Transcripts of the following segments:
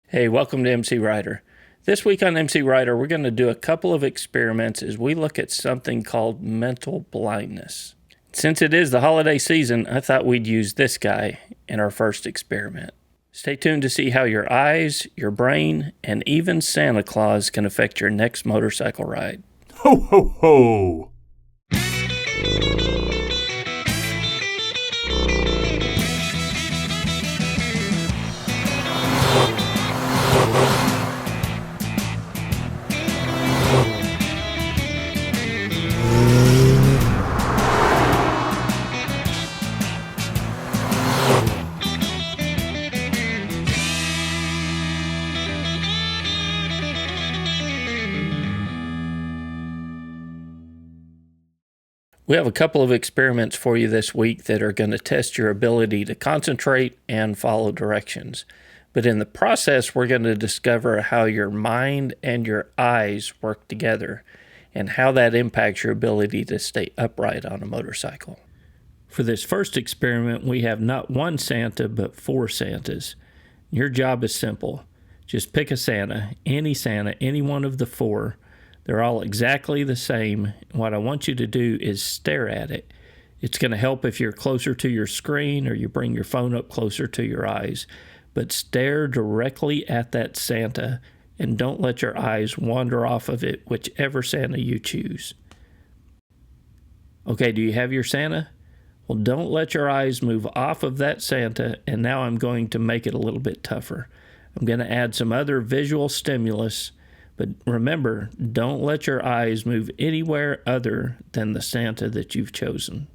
Hey, welcome to MCrider. This week on MCrider, we're going to do a couple of experiments as we look at something called mental blindness. Since it is the holiday season, I thought we'd use this guy in our first experiment. Stay tuned to see how your eyes, your brain, and even Santa Claus can affect your next motorcycle ride. Ho, ho, ho! We have a couple of experiments for you this week that are going to test your ability to concentrate and follow directions. But in the process, we're going to discover how your mind and your eyes work together and how that impacts your ability to stay upright on a motorcycle. For this first experiment, we have not one Santa, but 4 Santas. Your job is simple. Just pick a Santa, any one of the 4. They're all exactly the same. What I want you to do is stare at it. It's going to help if you're closer to your screen or you bring your phone up closer to your eyes. But stare directly at that Santa and don't let your eyes wander off of it, whichever Santa you choose. Okay, do you have your Santa? Well, don't let your eyes move off of that Santa, and now I'm going to make it a little bit tougher. I'm going to add some other visual stimulus. But remember, don't let your eyes move anywhere other than the Santa that you've chosen.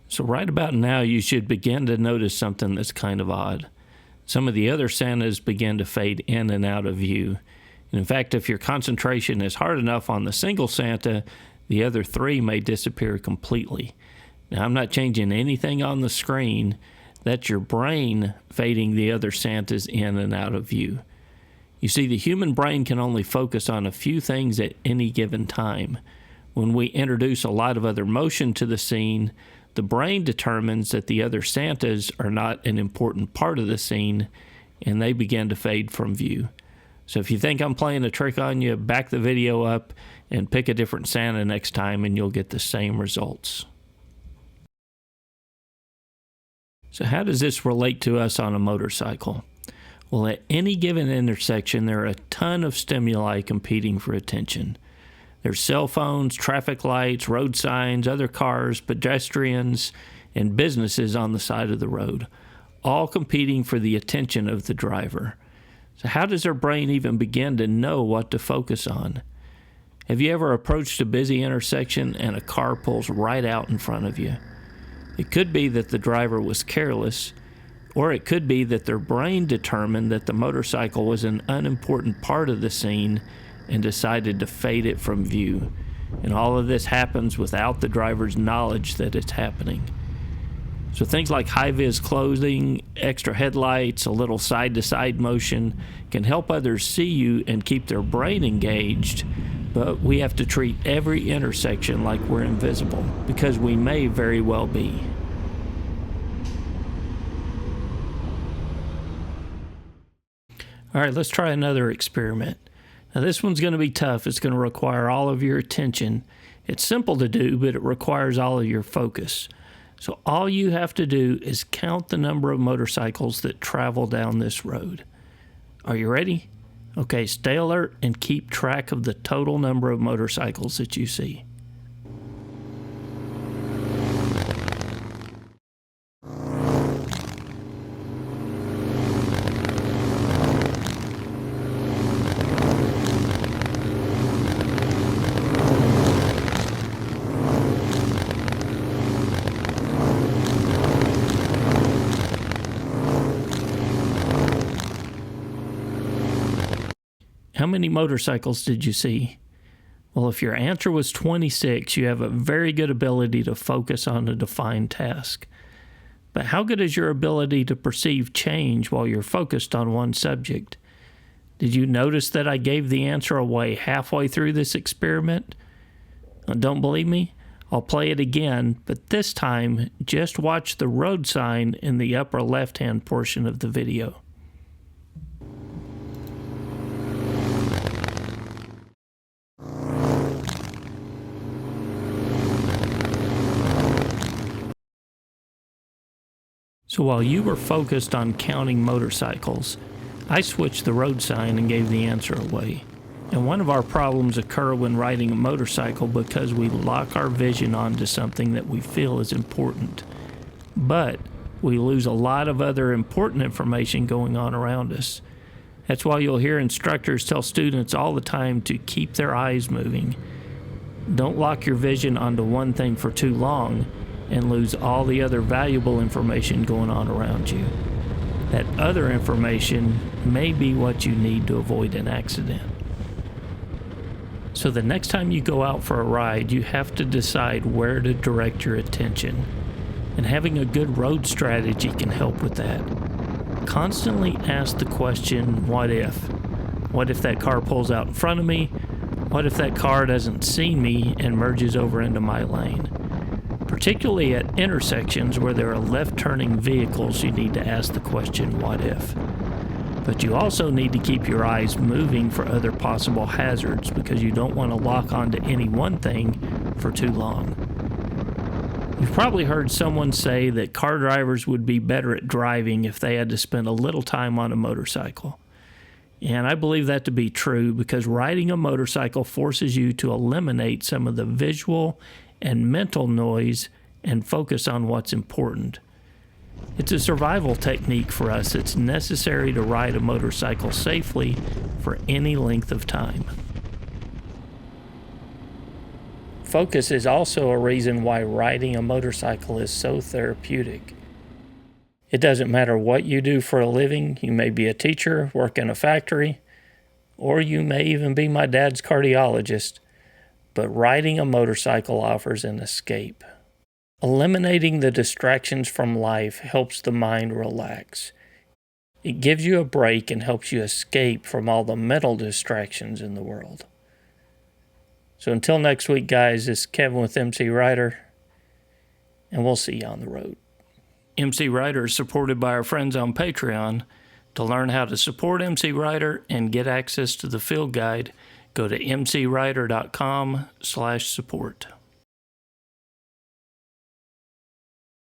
So right about now, you should begin to notice something that's kind of odd. Some of the other Santas begin to fade in and out of view. And in fact, if your concentration is hard enough on the single Santa, the other 3 may disappear completely. Now, I'm not changing anything on the screen. That's your brain fading the other Santas in and out of view. You see, the human brain can only focus on a few things at any given time. When we introduce a lot of other motion to the scene, the brain determines that the other Santas are not an important part of the scene, and they begin to fade from view. So if you think I'm playing a trick on you, back the video up and pick a different Santa next time, and you'll get the same results. So how does this relate to us on a motorcycle? Well, at any given intersection, there are a ton of stimuli competing for attention. There's cell phones, traffic lights, road signs, other cars, pedestrians, and businesses on the side of the road, all competing for the attention of the driver. So how does their brain even begin to know what to focus on? Have you ever approached a busy intersection and a car pulls right out in front of you? It could be that the driver was careless, or it could be that their brain determined that the motorcycle was an unimportant part of the scene and decided to fade it from view. And all of this happens without the driver's knowledge that it's happening. So things like high-vis clothing, extra headlights, a little side-to-side motion can help others see you and keep their brain engaged, but we have to treat every intersection like we're invisible, because we may very well be. All right, let's try another experiment. Now this one's going to be tough. It's going to require all of your attention. It's simple to do, but it requires all of your focus. So all you have to do is count the number of motorcycles that travel down this road. Are you ready? Okay, stay alert and keep track of the total number of motorcycles that you see. How many motorcycles did you see? Well, if your answer was 26, you have a very good ability to focus on a defined task. But how good is your ability to perceive change while you're focused on one subject? Did you notice that I gave the answer away halfway through this experiment? Don't believe me? I'll play it again, but this time just watch the road sign in the upper left-hand portion of the video. So while you were focused on counting motorcycles, I switched the road sign and gave the answer away. And one of our problems occur when riding a motorcycle because we lock our vision onto something that we feel is important. But we lose a lot of other important information going on around us. That's why you'll hear instructors tell students all the time to keep their eyes moving. Don't lock your vision onto one thing for too long and lose all the other valuable information going on around you. That other information may be what you need to avoid an accident. So the next time you go out for a ride, you have to decide where to direct your attention. And having a good road strategy can help with that. Constantly ask the question, what if? What if that car pulls out in front of me? What if that car doesn't see me and merges over into my lane? Particularly at intersections where there are left-turning vehicles, you need to ask the question, what if? But you also need to keep your eyes moving for other possible hazards because you don't want to lock onto any one thing for too long. You've probably heard someone say that car drivers would be better at driving if they had to spend a little time on a motorcycle. And I believe that to be true because riding a motorcycle forces you to eliminate some of the visual and mental noise and focus on what's important. It's a survival technique for us. It's necessary to ride a motorcycle safely for any length of time. Focus is also a reason why riding a motorcycle is so therapeutic. It doesn't matter what you do for a living. You may be a teacher, work in a factory, or you may even be my dad's cardiologist. But riding a motorcycle offers an escape. Eliminating the distractions from life helps the mind relax. It gives you a break and helps you escape from all the mental distractions in the world. So until next week, guys, this is Kevin with MCrider, and we'll see you on the road. MCrider is supported by our friends on Patreon. To learn how to support MCrider and get access to the field guide, go to mcrider.com/support.